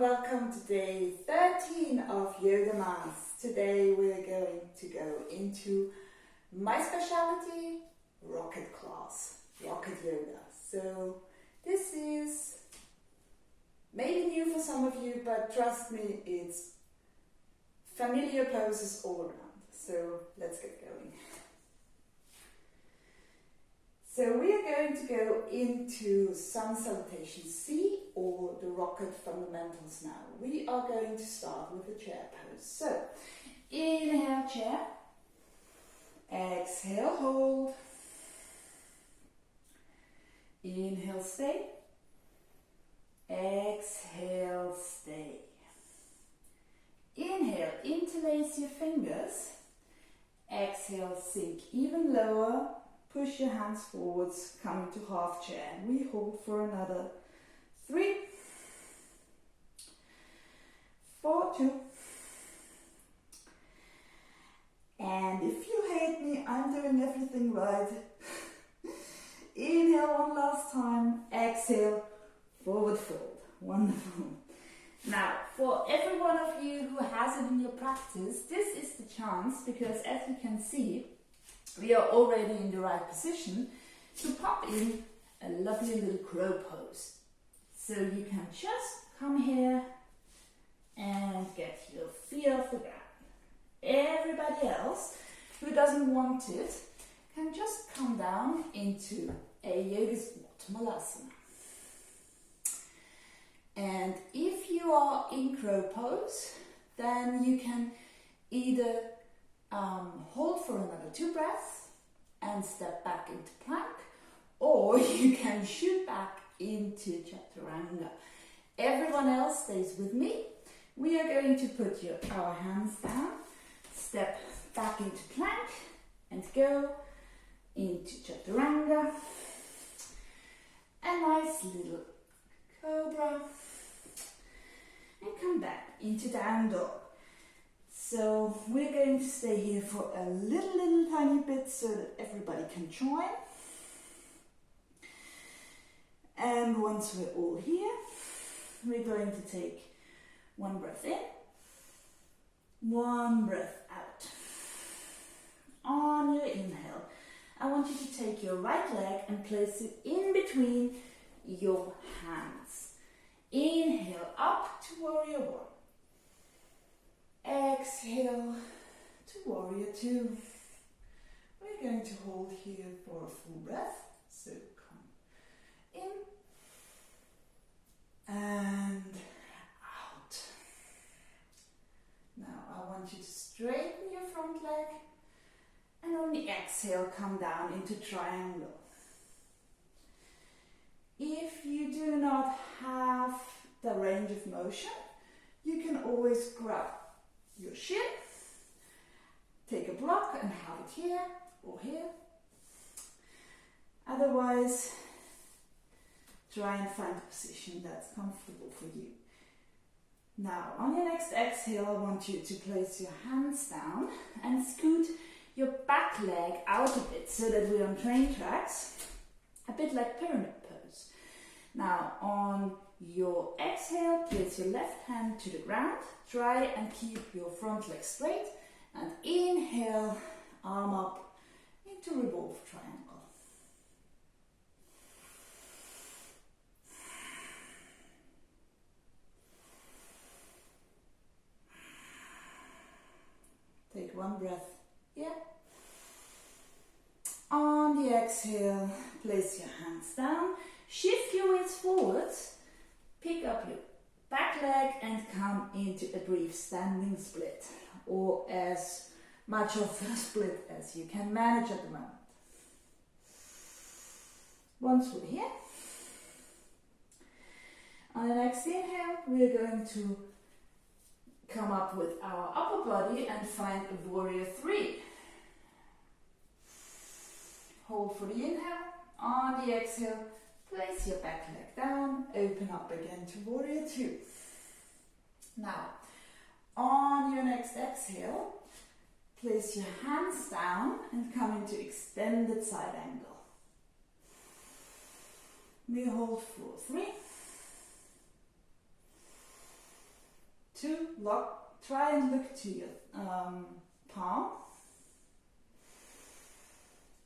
welcome to day 13 of Yogamas. Today we're going to go into my specialty, rocket class, rocket yoga. So this is maybe new for some of you, but trust me, it's familiar poses all around. So let's get going. So we are going to go into Sun Salutation C, or the rocket fundamentals now. We are going to start with the chair pose. So inhale chair, exhale hold, inhale stay, exhale stay. Inhale, interlace your fingers, exhale sink even lower. Push your hands forwards, come into half chair. We hold for another 3, 4, 2. And if you hate me, I'm doing everything right. Inhale one last time, exhale, forward fold. Wonderful. Now, for every one of you who has it in your practice, this is the chance, because as you can see, we are already in the right position to pop in a lovely little crow pose. So you can just come here and get your feet off the ground. Everybody else who doesn't want it can just come down into a yoga squat malasana. And if you are in crow pose, then you can either hold for another 2 breaths and step back into plank, or you can shoot back into chaturanga. Everyone else stays with me. We are going to put our hands down, step back into plank and go into chaturanga. A nice little cobra and come back into down dog. So we're going to stay here for a little tiny bit so that everybody can join. And once we're all here, we're going to take 1 breath in, 1 breath out. On your inhale, I want you to take your right leg and place it in between your hands. Inhale up to warrior 1. Exhale to warrior 2. We're going to hold here for a full breath. So come in and out. Now I want you to straighten your front leg and on the exhale come down into triangle. If you do not have the range of motion, you can always grab your shin, take a block and have it here or here. Otherwise, try and find a position that's comfortable for you. Now, on your next exhale, I want you to place your hands down and scoot your back leg out a bit so that we're on train tracks, a bit like pyramid pose. Now, on your exhale, place your left hand to the ground. Try and keep your front leg straight. And inhale, arm up into revolve triangle. Take 1 breath here. On the exhale, place your hands down. Shift your weights forwards. Pick up your back leg and come into a brief standing split, or as much of a split as you can manage at the moment. Once we're here, on the next inhale, we're going to come up with our upper body and find a warrior 3. Hold for the inhale. On the exhale, place your back leg down, open up again to warrior 2. Now, on your next exhale, place your hands down and come into extended side angle. We hold for 3, 2, try and look to your palm.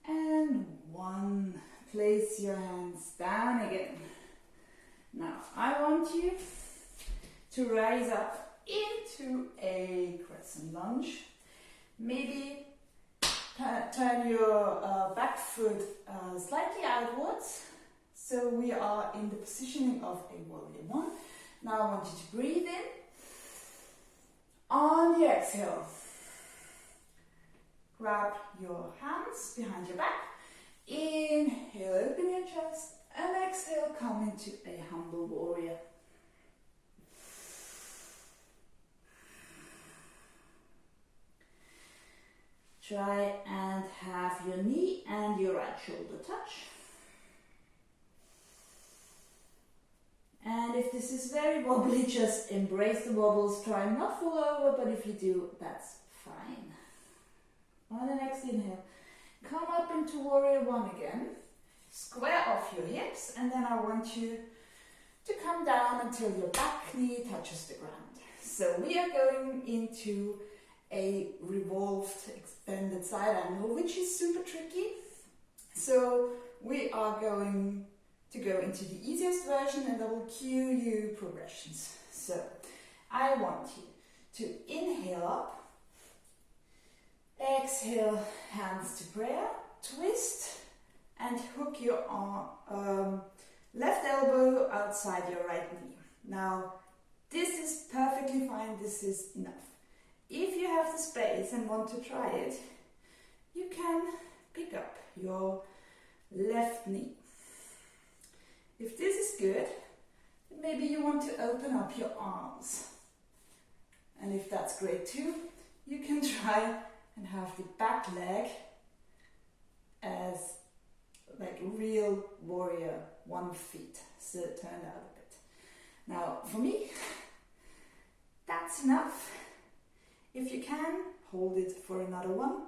And 1, place your hands down again. Now I want you to rise up into a crescent lunge. Maybe turn your back foot slightly outwards. So we are in the positioning of a warrior 1. Now I want you to breathe in. On the exhale, grab your hands behind your back. Inhale, open your chest, and exhale, come into a humble warrior. Try and have your knee and your right shoulder touch. And if this is very wobbly, just embrace the wobbles. Try and not fall over, but if you do, that's fine. On the next inhale, come up into warrior 1 again. Square off your hips, and then I want you to come down until your back knee touches the ground. So we are going into a revolved extended side angle, which is super tricky. So we are going to go into the easiest version, and I will cue you progressions. So I want you to inhale up, exhale, hands to prayer, twist and hook your arm, left elbow outside your right knee. Now this is perfectly fine, this is enough. If you have the space and want to try it, you can pick up your left knee. If this is good, maybe you want to open up your arms. And if that's great too, you can try and have the back leg as like real warrior 1 feet. So turn out a bit. Now for me, that's enough. If you can, hold it for another 1,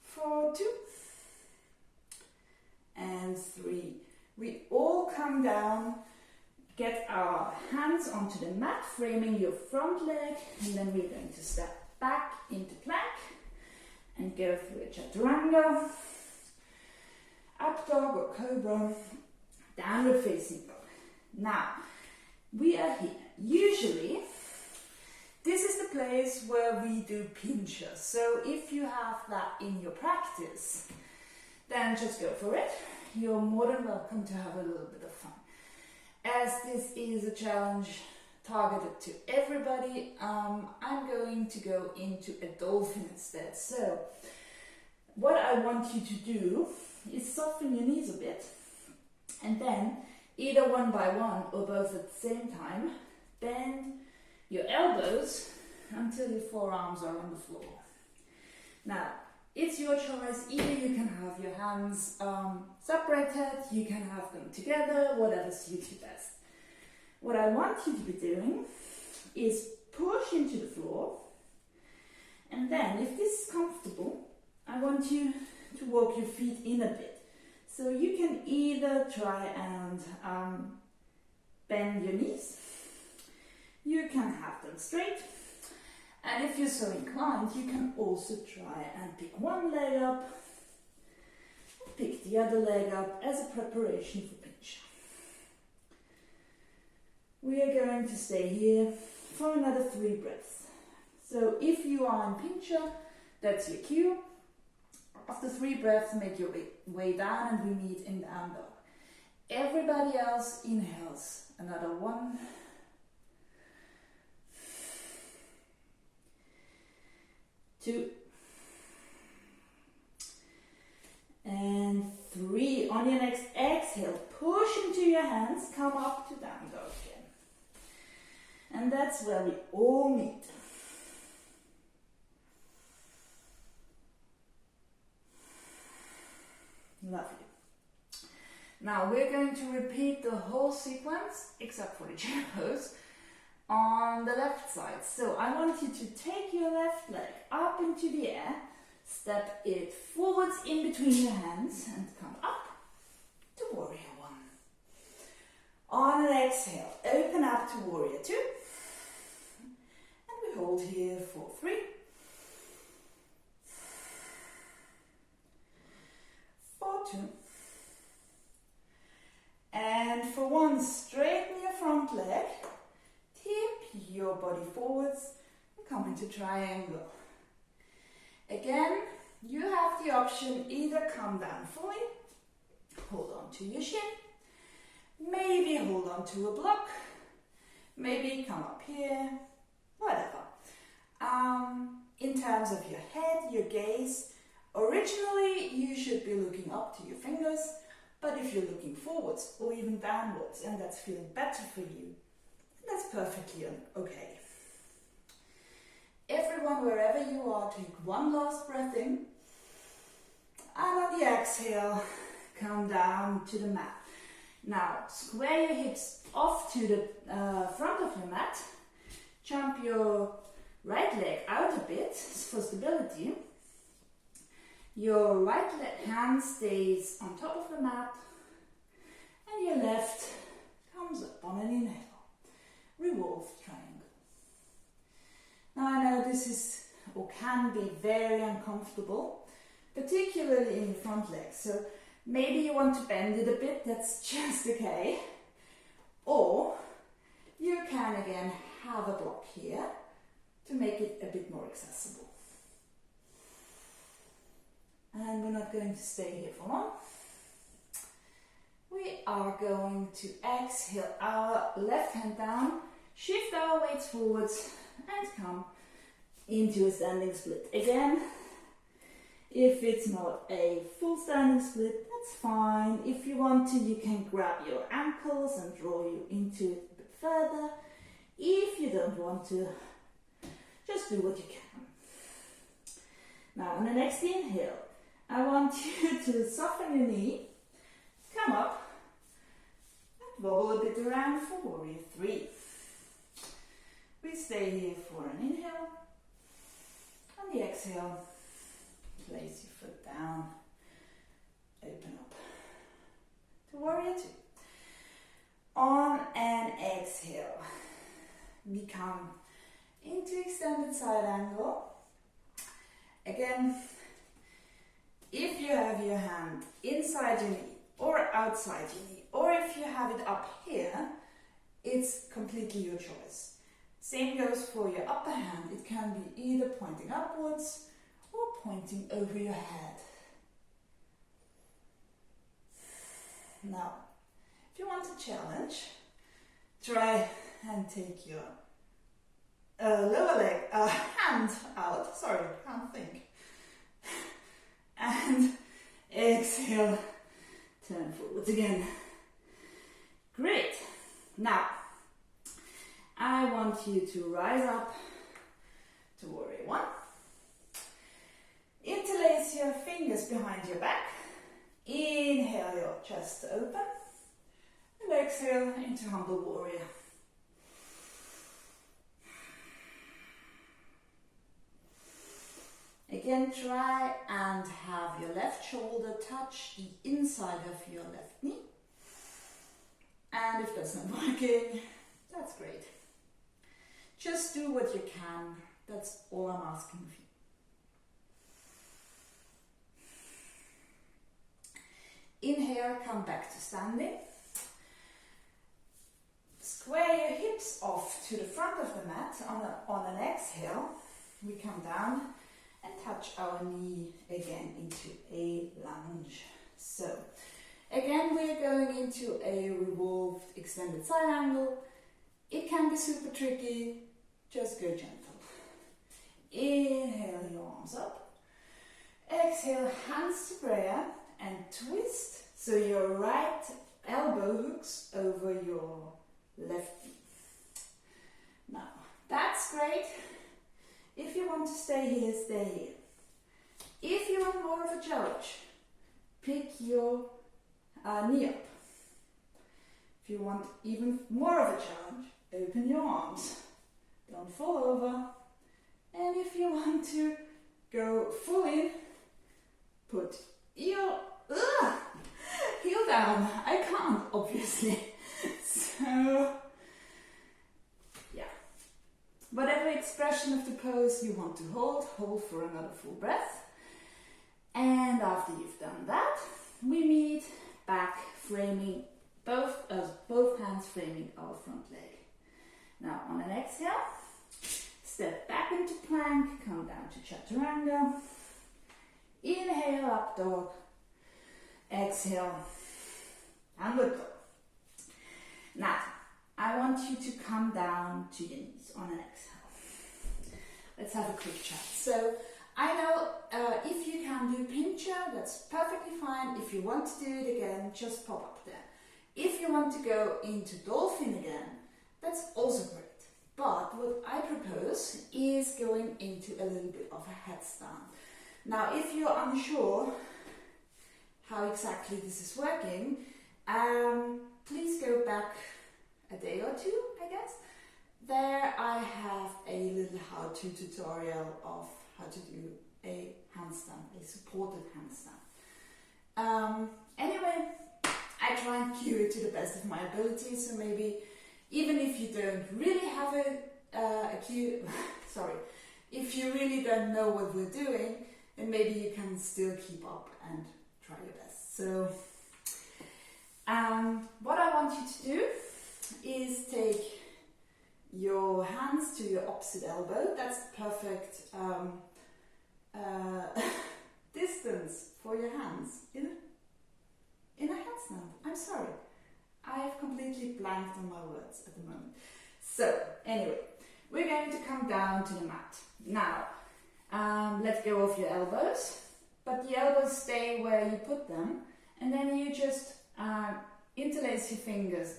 for 2, and 3. We all come down, get our hands onto the mat, framing your front leg, and then we're going to step back into plank and go through a chaturanga, up dog or cobra, downward facing dog. Now, we are here. Usually, this is the place where we do pinchers. So if you have that in your practice, then just go for it. You're more than welcome to have a little bit of fun. As this is a challenge targeted to everybody, I'm going to go into a dolphin instead. So what I want you to do is soften your knees a bit, and then either 1 by 1 or both at the same time, bend your elbows until your forearms are on the floor. Now, it's your choice. Either you can have your hands separated, you can have them together, whatever suits you best. What I want you to be doing is push into the floor, and then if this is comfortable, I want you to walk your feet in a bit. So you can either try and bend your knees, you can have them straight, and if you're so inclined, you can also try and pick one leg up, and pick the other leg up as a preparation for pinch. We are going to stay here for another 3 breaths. So if you are in pincher, that's your cue. After 3 breaths, make your way down and we meet in down dog. Everybody else inhales. Another 1. 2. And 3. On your next exhale, push into your hands, come up to down dog again. And that's where we all meet. Lovely. Now we're going to repeat the whole sequence, except for the chair pose, on the left side. So I want you to take your left leg up into the air, step it forwards in between your hands and come up to warrior 1. On an exhale, open up to warrior 2. hold here for 3, 4, 2, and for 1, straighten your front leg, tip your body forwards and come into triangle. Again, you have the option, either come down fully, hold on to your shin, maybe hold on to a block, maybe come up here, whatever. In terms of your head, your gaze, originally you should be looking up to your fingers, but if you're looking forwards or even downwards and that's feeling better for you, that's perfectly okay. Everyone, wherever you are, take 1 last breath in, and on the exhale, come down to the mat. Now, square your hips off to the front of your mat, jump your right leg out a bit for stability. Your right hand stays on top of the mat, and your left comes up on an inhale. Revolve triangle. Now I know this is or can be very uncomfortable, particularly in your front leg. So maybe you want to bend it a bit, that's just okay. Or you can again have a block here to make it a bit more accessible. And we're not going to stay here for long. We are going to exhale our left hand down, shift our weights forwards and come into a standing split. Again, if it's not a full standing split, that's fine. If you want to, you can grab your ankles and draw you into it a bit further. If you don't want to, just do what you can. Now on the next inhale, I want you to soften your knee, come up, and wobble a bit around for warrior 3. We stay here for an inhale. On the exhale, place your foot down, open up to warrior 2. On an exhale, we come into extended side angle. Again, if you have your hand inside your knee or outside your knee, or if you have it up here, it's completely your choice. Same goes for your upper hand. It can be either pointing upwards or pointing over your head. Now, if you want a challenge, try and take your lower leg, hand out. Sorry, can't think. And exhale, turn forwards again. Great. Now, I want you to rise up to warrior 1. Interlace your fingers behind your back. Inhale your chest to open. And exhale into humble warrior. Again, try and have your left shoulder touch the inside of your left knee. And if that's not working, that's great. Just do what you can. That's all I'm asking of you. Inhale, come back to standing. Square your hips off to the front of the mat. On an exhale, we come down and touch our knee again into a lunge. So, again, we're going into a revolved extended side angle. It can be super tricky, just go gentle. Inhale your arms up. Exhale, hands to prayer and twist. So your right elbow hooks over your left knee. Now, that's great. If you want to stay here, stay here. If you want more of a challenge, pick your knee up. If you want even more of a challenge, open your arms. Don't fall over. And if you want to go full in, put your heel down. I can't, obviously. So, yeah. Whatever whatever expression of the pose you want to hold, hold for another full breath. And after you've done that, we meet back, framing both hands framing our front leg. Now on an exhale, step back into plank, come down to chaturanga. Inhale, up dog. Exhale, downward dog. Now, I want you to come down to your knees on an exhale. Let's have a quick chat. So, I know if you can do pincher, that's perfectly fine. If you want to do it again, just pop up there. If you want to go into dolphin again, that's also great. But what I propose is going into a little bit of a headstand. Now, if you're unsure how exactly this is working, please go back a day or two, I guess. There I have a little how-to tutorial of how to do a handstand, a supported handstand. Anyway, I try and cue it to the best of my ability, so maybe even if you don't really have a cue, sorry, if you really don't know what we're doing, then maybe you can still keep up and try your best. So, what I want you to do is take your hands to your opposite elbow. That's the perfect distance for your hands in a handstand. I'm sorry, I have completely blanked on my words at the moment. So anyway, we're going to come down to the mat. Now, let go of your elbows, but the elbows stay where you put them, and then you just interlace your fingers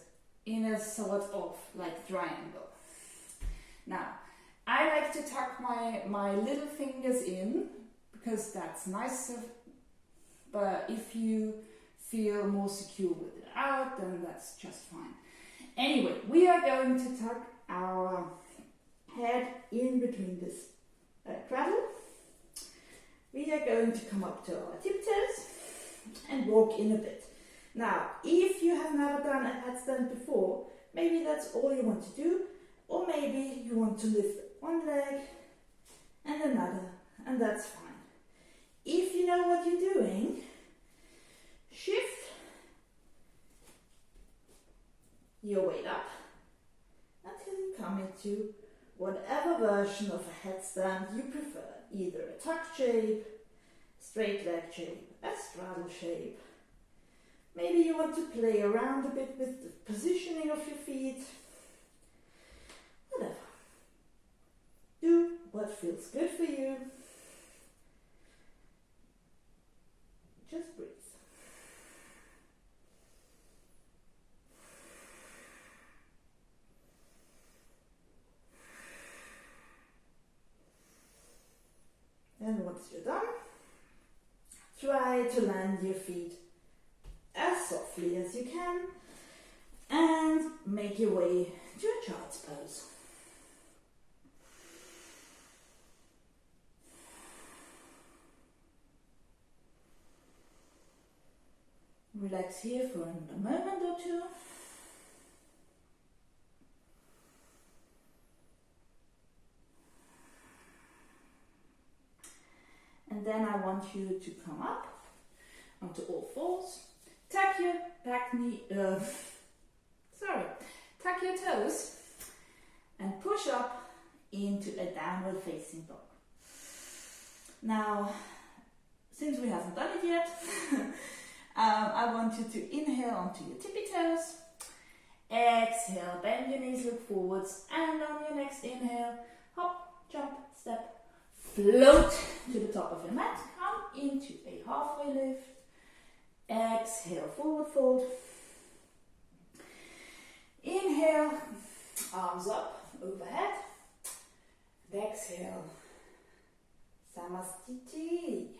in a sort of like triangle. Now, I like to tuck my little fingers in because that's nicer, but if you feel more secure with it out, then that's just fine. Anyway, we are going to tuck our head in between this cradle. We are going to come up to our tiptoes and walk in a bit. Now, if you have never done a headstand before, maybe that's all you want to do, or maybe you want to lift one leg and another, and that's fine. If you know what you're doing, shift your weight up until you come into whatever version of a headstand you prefer. Either a tuck shape, straight leg shape, a straddle shape. Maybe you want to play around a bit with the positioning of your feet. Whatever. Do what feels good for you. Just breathe. And once you're done, try to land your feet as softly as you can and make your way to a child's pose. Relax here for a moment or two. And then I want you to come up onto all fours. Tuck your back knee, tuck your toes and push up into a downward facing dog. Now, since we haven't done it yet, I want you to inhale onto your tippy toes. Exhale, bend your knees, look forwards, and on your next inhale, hop, jump, step, float to the top of your mat. Come into a halfway lift. Exhale, forward fold. Inhale, arms up, overhead. Exhale, Samastiti.